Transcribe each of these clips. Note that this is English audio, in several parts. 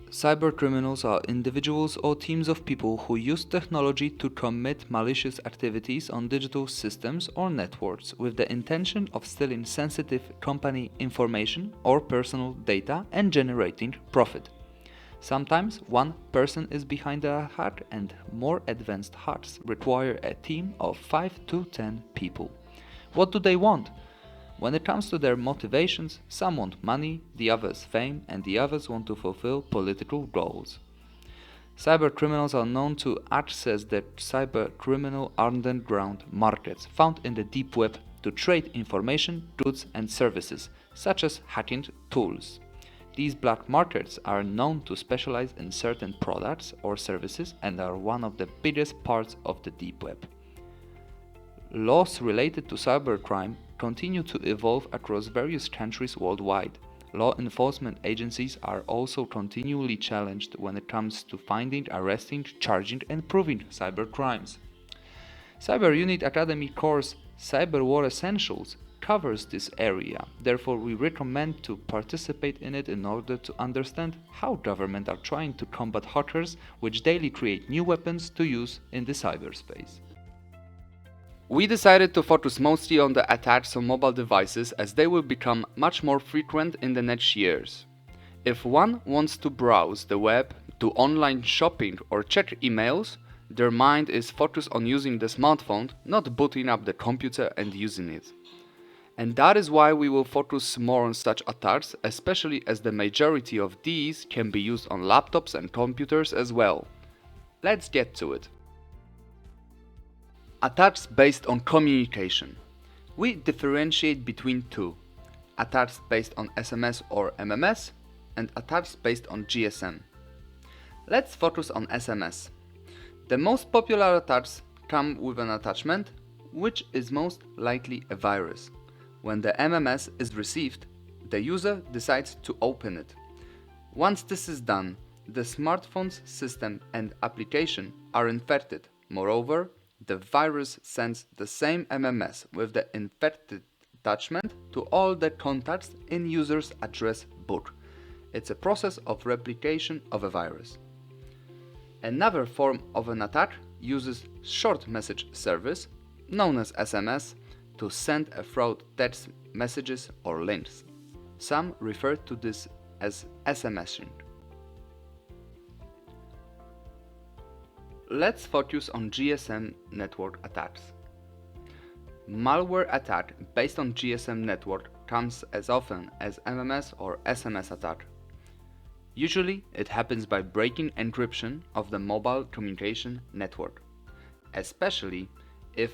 Cybercriminals are individuals or teams of people who use technology to commit malicious activities on digital systems or networks with the intention of stealing sensitive company information or personal data and generating profit. Sometimes one person is behind a hack, and more advanced hacks require a team of 5 to 10 people. What do they want? When it comes to their motivations, some want money, the others fame, and the others want to fulfill political goals. Cybercriminals are known to access the cybercriminal underground markets found in the deep web to trade information, goods, and services, such as hacking tools. These black markets are known to specialize in certain products or services and are one of the biggest parts of the deep web. Laws related to cybercrime continue to evolve across various countries worldwide. Law enforcement agencies are also continually challenged when it comes to finding, arresting, charging, and proving cybercrimes. Cyber Unit Academy course CyberWar Essentials covers this area. Therefore, we recommend to participate in it in order to understand how governments are trying to combat hackers which daily create new weapons to use in the cyberspace. We decided to focus mostly on the attacks on mobile devices as they will become much more frequent in the next years. If one wants to browse the web, do online shopping or check emails, their mind is focused on using the smartphone, not booting up the computer and using it. And that is why we will focus more on such attacks, especially as the majority of these can be used on laptops and computers as well. Let's get to it. Attacks based on communication. We differentiate between two: attacks based on SMS or MMS and attacks based on GSM. Let's focus on SMS. The most popular attacks come with an attachment, which is most likely a virus. When the MMS is received, the user decides to open it. Once this is done, the smartphone's system and application are infected. Moreover, the virus sends the same MMS with the infected attachment to all the contacts in user's address book. It's a process of replication of a virus. Another form of an attack uses short message service, known as SMS, to send a fraud text messages or links. Some refer to this as SMSing. Let's focus on GSM network attacks. Malware attack based on GSM network comes as often as MMS or SMS attack. Usually, it happens by breaking encryption of the mobile communication network, especially if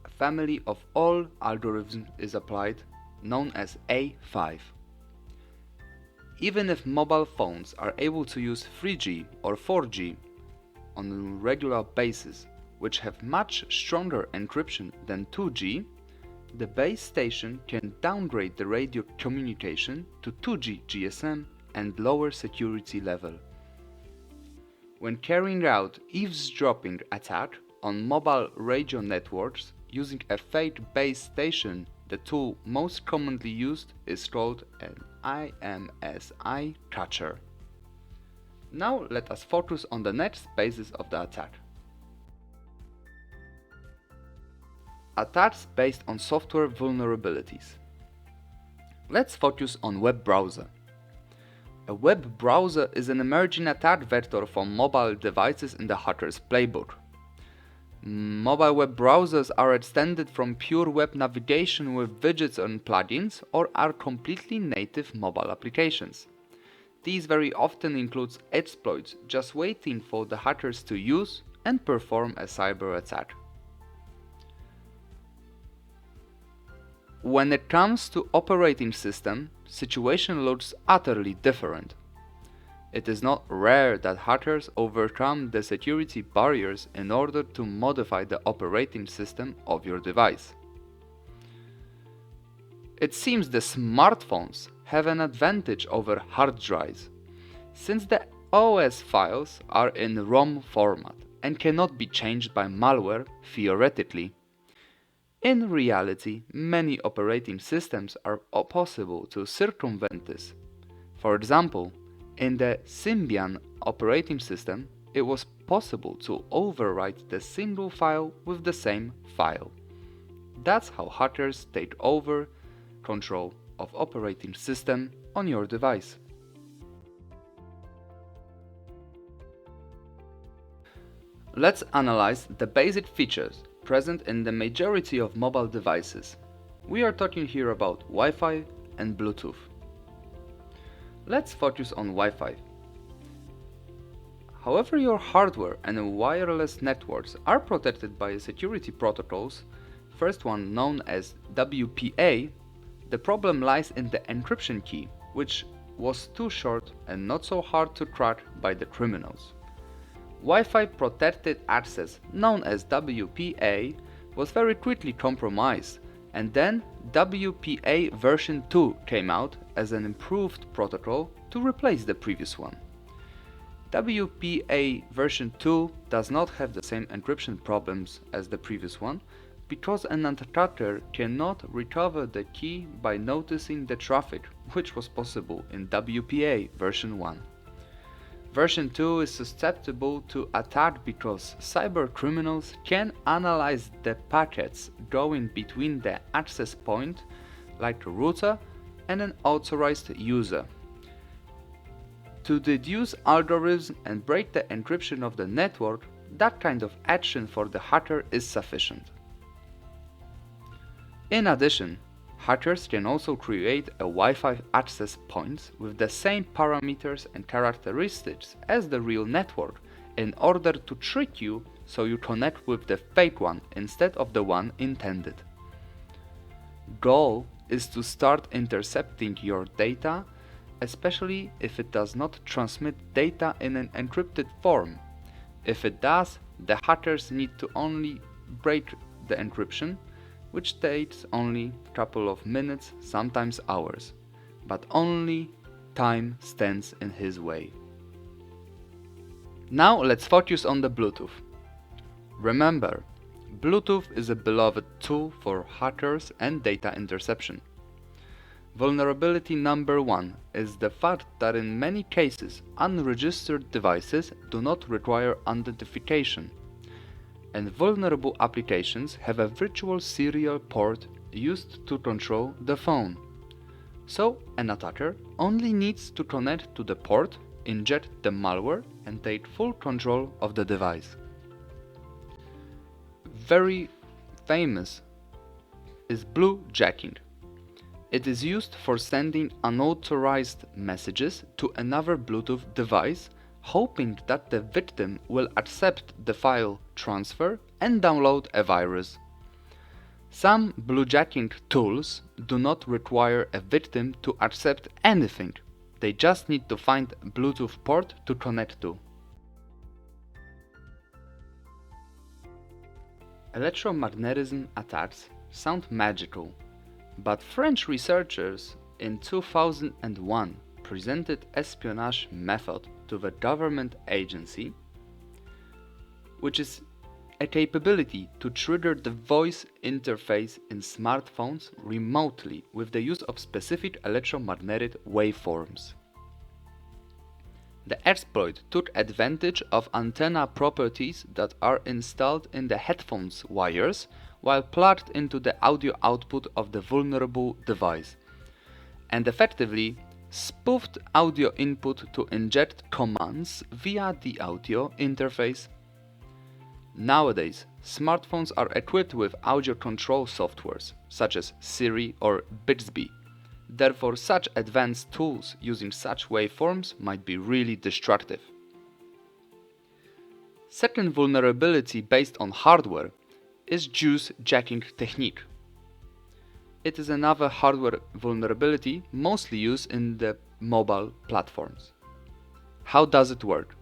a family of all algorithms is applied, known as A5. Even if mobile phones are able to use 3G or 4G on a regular basis, which have much stronger encryption than 2G, the base station can downgrade the radio communication to 2G GSM and lower security level. When carrying out eavesdropping attack on mobile radio networks using a fake base station, the tool most commonly used is called an IMSI catcher. Now let us focus on the next basis of the attack. Attacks based on software vulnerabilities. Let's focus on web browser. A web browser is an emerging attack vector for mobile devices in the hacker's playbook. Mobile web browsers are extended from pure web navigation with widgets and plugins, or are completely native mobile applications. These very often include exploits just waiting for the hackers to use and perform a cyber attack. When it comes to operating system, situation looks utterly different. It is not rare that hackers overcome the security barriers in order to modify the operating system of your device. It seems the smartphones have an advantage over hard drives, since the OS files are in ROM format and cannot be changed by malware theoretically. In reality, many operating systems are possible to circumvent this. For example, In the Symbian operating system, it was possible to overwrite the single file with the same file. That's how hackers take over control of operating system on your device. Let's analyze the basic features present in the majority of mobile devices. We are talking here about Wi-Fi and Bluetooth. Let's focus on Wi-Fi. However, your hardware and wireless networks are protected by security protocols, first one known as WPA. The problem lies in the encryption key, which was too short and not so hard to crack by the criminals. Wi-Fi protected access, known as WPA, was very quickly compromised, and then WPA version 2 came out as an improved protocol to replace the previous one. WPA version 2 does not have the same encryption problems as the previous one, because an attacker cannot recover the key by noticing the traffic, which was possible in WPA version 1. Version 2 is susceptible to attack because cyber criminals can analyze the packets going between the access point, like a router, and an authorized user. To deduce algorithms and break the encryption of the network, that kind of action for the hacker is sufficient. In addition, hackers can also create a Wi-Fi access point with the same parameters and characteristics as the real network in order to trick you so you connect with the fake one instead of the one intended. Goal is to start intercepting your data, especially if it does not transmit data in an encrypted form. If it does, the hackers need to only break the encryption, which takes only a couple of minutes, sometimes hours, but only time stands in his way. Now let's focus on the Bluetooth. Remember, Bluetooth is a beloved tool for hackers and data interception. Vulnerability number 1 is the fact that in many cases unregistered devices do not require identification, and vulnerable applications have a virtual serial port used to control the phone. So an attacker only needs to connect to the port, inject the malware, and take full control of the device. Very famous is bluejacking. It is used for sending unauthorized messages to another Bluetooth device, hoping that the victim will accept the file transfer and download a virus. Some bluejacking tools do not require a victim to accept anything. They just need to find a Bluetooth port to connect to. Electromagnetism attacks sound magical, but French researchers in 2001 presented espionage method to the government agency, which is a capability to trigger the voice interface in smartphones remotely with the use of specific electromagnetic waveforms. The exploit took advantage of antenna properties that are installed in the headphones wires while plugged into the audio output of the vulnerable device, and effectively spoofed audio input to inject commands via the audio interface. Nowadays, smartphones are equipped with audio control softwares such as Siri or Bixby. Therefore, such advanced tools using such waveforms might be really destructive. Second vulnerability based on hardware is juice jacking technique. It is another hardware vulnerability mostly used in the mobile platforms. How does it work?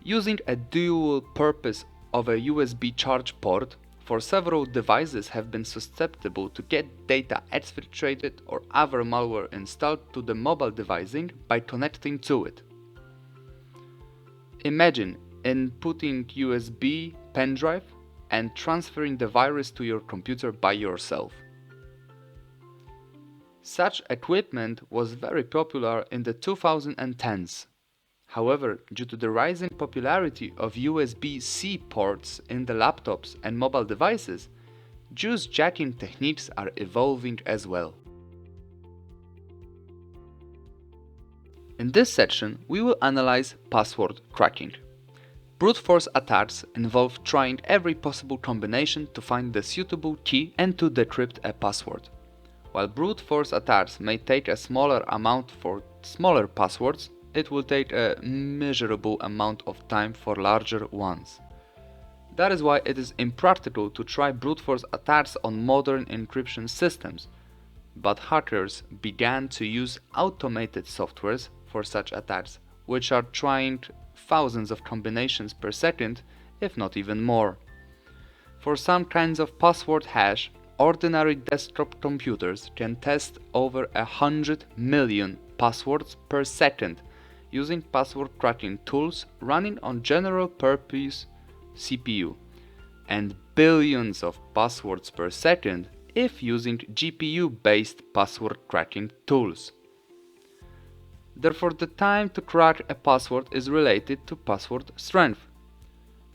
Using a dual purpose of a USB charge port, for several devices have been susceptible to get data exfiltrated or other malware installed to the mobile devising by connecting to it. Imagine inputting USB pen drive and transferring the virus to your computer by yourself. Such equipment was very popular in the 2010s. However, due to the rising popularity of USB-C ports in the laptops and mobile devices, juice jacking techniques are evolving as well. In this section, we will analyze password cracking. Brute force attacks involve trying every possible combination to find the suitable key and to decrypt a password. While brute force attacks may take a smaller amount for smaller passwords, it will take a measurable amount of time for larger ones. That is why it is impractical to try brute force attacks on modern encryption systems, but hackers began to use automated softwares for such attacks, which are trying thousands of combinations per second, if not even more. For some kinds of password hash, ordinary desktop computers can test over 100 million passwords per second using password cracking tools running on general purpose CPU, and billions of passwords per second if using GPU-based password cracking tools. Therefore, the time to crack a password is related to password strength.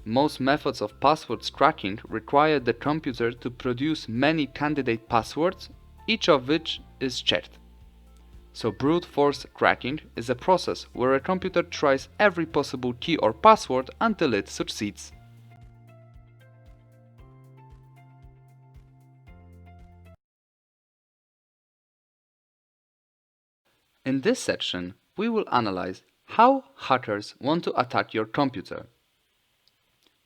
Most methods of password cracking require the computer to produce many candidate passwords, each of which is checked. So brute force cracking is a process where a computer tries every possible key or password until it succeeds. In this section, we will analyze how hackers want to attack your computer.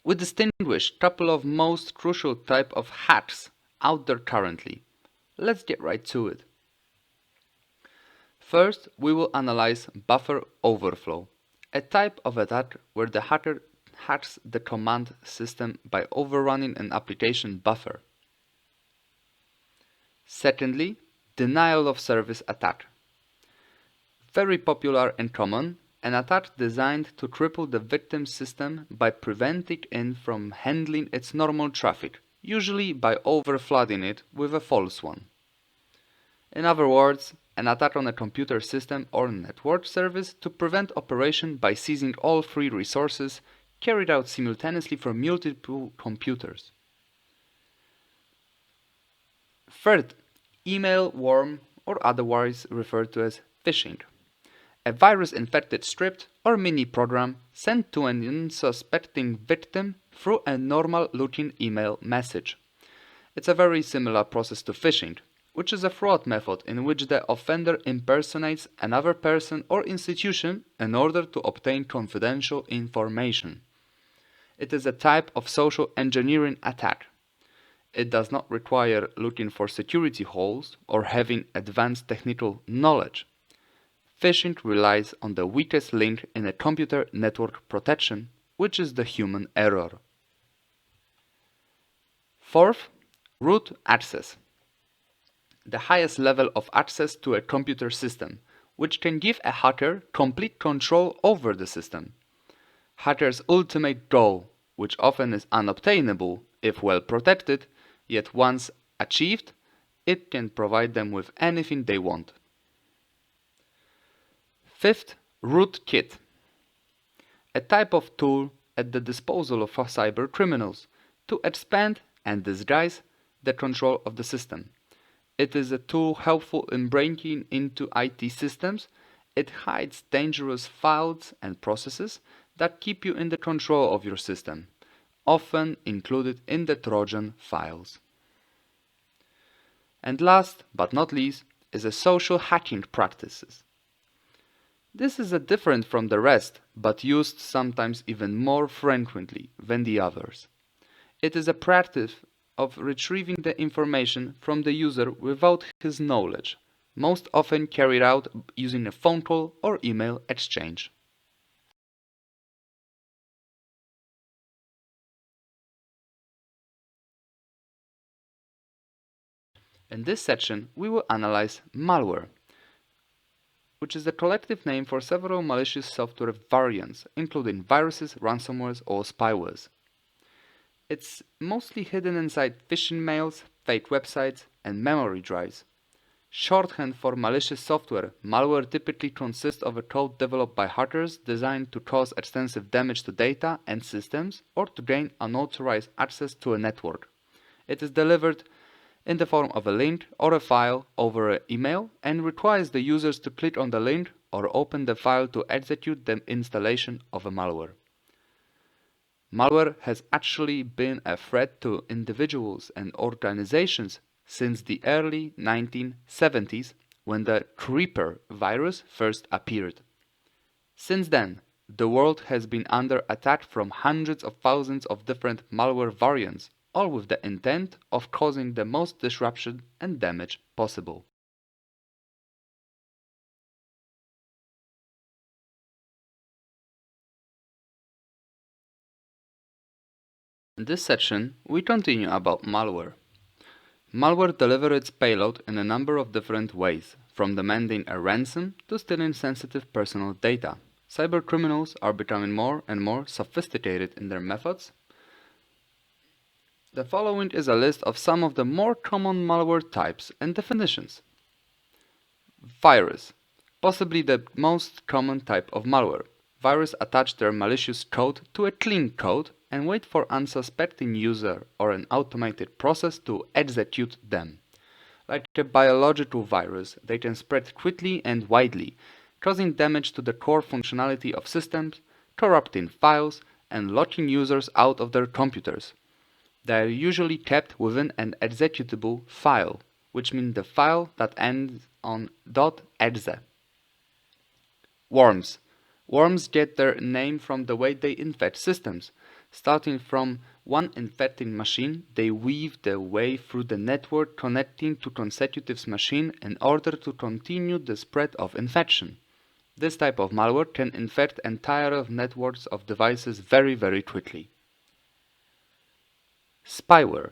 We distinguish a couple of most crucial type of hacks out there currently. Let's get right to it. First, we will analyze buffer overflow, a type of attack where the hacker hacks the command system by overrunning an application buffer. Secondly, denial of service attack. Very popular and common, an attack designed to cripple the victim's system by preventing it from handling its normal traffic, usually by overflooding it with a false one. In other words, an attack on a computer system or network service to prevent operation by seizing all free resources carried out simultaneously from multiple computers. Third, email worm, or otherwise referred to as phishing. A virus-infected script or mini-program sent to an unsuspecting victim through a normal-looking email message. It's a very similar process to phishing, which is a fraud method in which the offender impersonates another person or institution in order to obtain confidential information. It is a type of social engineering attack. It does not require looking for security holes or having advanced technical knowledge. Phishing relies on the weakest link in a computer network protection, which is the human error. Fourth, root access. The highest level of access to a computer system, which can give a hacker complete control over the system. Hackers' ultimate goal, which often is unobtainable if well protected, yet once achieved, it can provide them with anything they want. Fifth, rootkit. A type of tool at the disposal of cyber criminals to expand and disguise the control of the system. It is a tool helpful in breaking into IT systems. It hides dangerous files and processes that keep you in the control of your system, often included in the Trojan files. And last but not least is a social hacking practices. This is different from the rest, but used sometimes even more frequently than the others. It is a practice of retrieving the information from the user without his knowledge, most often carried out using a phone call or email exchange. In this section, we will analyze malware, which is the collective name for several malicious software variants, including viruses, ransomwares, or spywares. It's mostly hidden inside phishing mails, fake websites, and memory drives. Shorthand for malicious software, malware typically consists of a code developed by hackers designed to cause extensive damage to data and systems or to gain unauthorized access to a network. It is delivered in the form of a link or a file over an email and requires the users to click on the link or open the file to execute the installation of a malware. Malware has actually been a threat to individuals and organizations since the early 1970s when the Creeper virus first appeared. Since then, the world has been under attack from hundreds of thousands of different malware variants, all with the intent of causing the most disruption and damage possible. In this section, we continue about malware. Malware delivers its payload in a number of different ways, from demanding a ransom to stealing sensitive personal data. Cybercriminals are becoming more and more sophisticated in their methods. The following is a list of some of the more common malware types and definitions. Virus, possibly the most common type of malware. Viruses attach their malicious code to a clean code and wait for unsuspecting user or an automated process to execute them. Like a biological virus, they can spread quickly and widely, causing damage to the core functionality of systems, corrupting files, and locking users out of their computers. They are usually kept within an executable file, which means the file that ends on .exe. Worms. Worms get their name from the way they infect systems. Starting from one infecting machine, they weave their way through the network connecting to consecutive machines in order to continue the spread of infection. This type of malware can infect entire networks of devices very, very quickly. Spyware.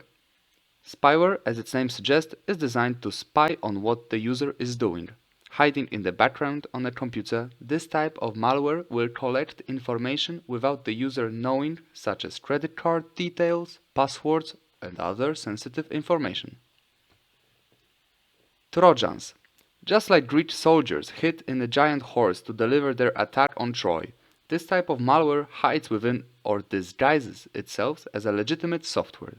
Spyware, as its name suggests, is designed to spy on what the user is doing. Hiding in the background on a computer, this type of malware will collect information without the user knowing, such as credit card details, passwords, and other sensitive information. Trojans. Just like Greek soldiers hid in a giant horse to deliver their attack on Troy, this type of malware hides within or disguises itself as a legitimate software.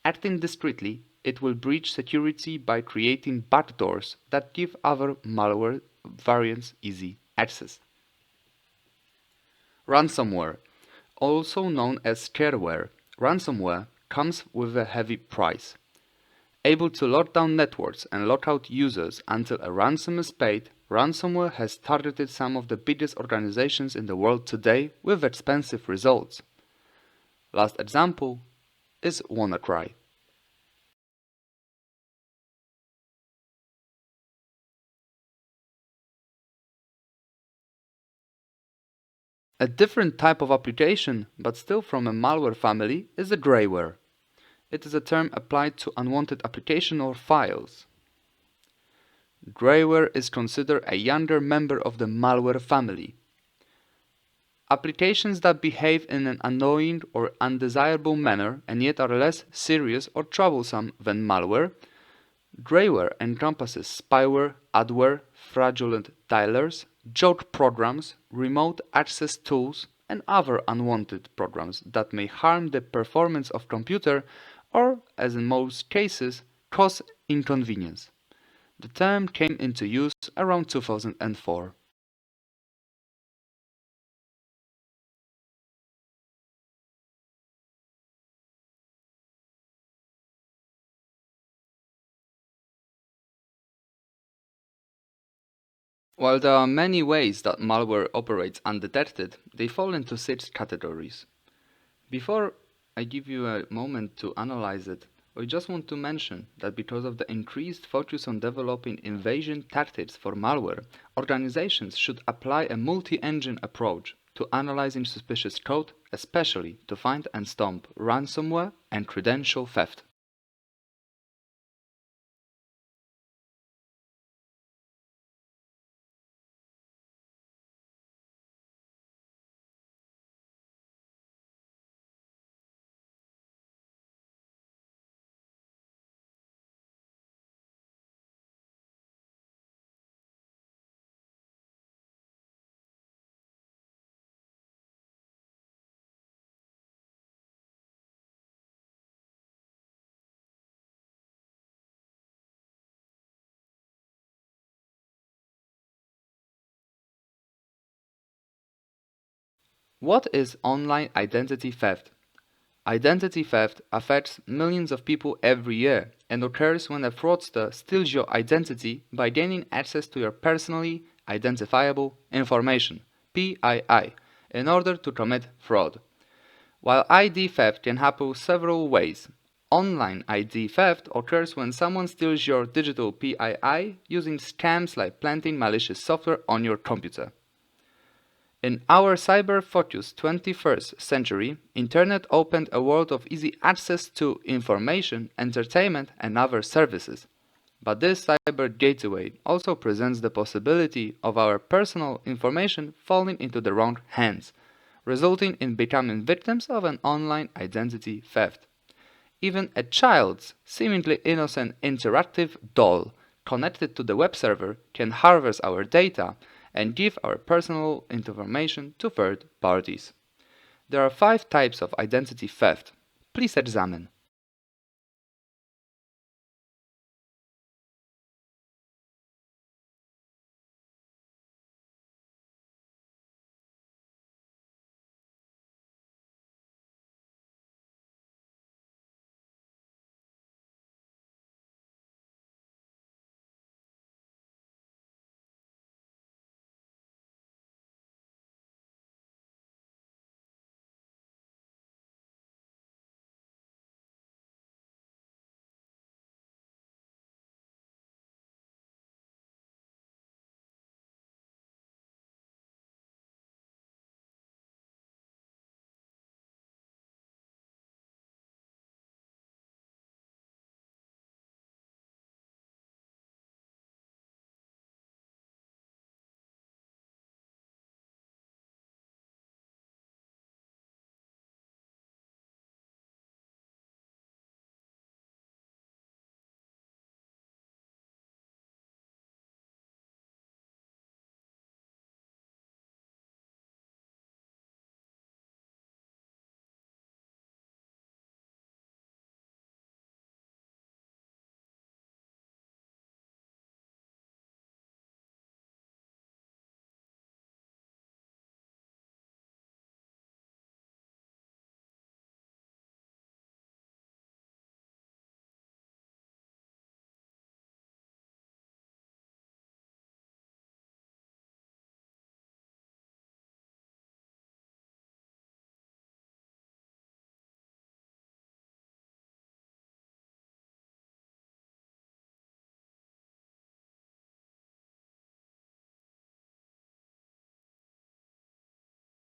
Acting discreetly, it will breach security by creating backdoors that give other malware variants easy access. Ransomware, also known as scareware, ransomware comes with a heavy price. Able to lock down networks and lock out users until a ransom is paid, ransomware has targeted some of the biggest organizations in the world today with expensive results. Last example is WannaCry. A different type of application, but still from a malware family, is a GRAYWARE. It is a term applied to unwanted application or files. GRAYWARE is considered a younger member of the malware family. Applications that behave in an annoying or undesirable manner and yet are less serious or troublesome than malware. GRAYWARE encompasses spyware, adware, fraudulent dialers, joke programs, remote access tools, and other unwanted programs that may harm the performance of computer or, as in most cases, cause inconvenience. The term came into use around 2004. While there are many ways that malware operates undetected, they fall into 6 categories. Before I give you a moment to analyze it, I just want to mention that because of the increased focus on developing invasion tactics for malware, organizations should apply a multi-engine approach to analyzing suspicious code, especially to find and stop ransomware and credential theft. What is online identity theft? Identity theft affects millions of people every year and occurs when a fraudster steals your identity by gaining access to your personally identifiable information, PII, in order to commit fraud. While ID theft can happen several ways, online ID theft occurs when someone steals your digital PII using scams like planting malicious software on your computer. In our cyber-focused 21st century, Internet opened a world of easy access to information, entertainment, and other services. But this cyber gateway also presents the possibility of our personal information falling into the wrong hands, resulting in becoming victims of an online identity theft. Even a child's seemingly innocent interactive doll connected to the web server can harvest our data and give our personal information to third parties. There are 5 types of identity theft. Please examine.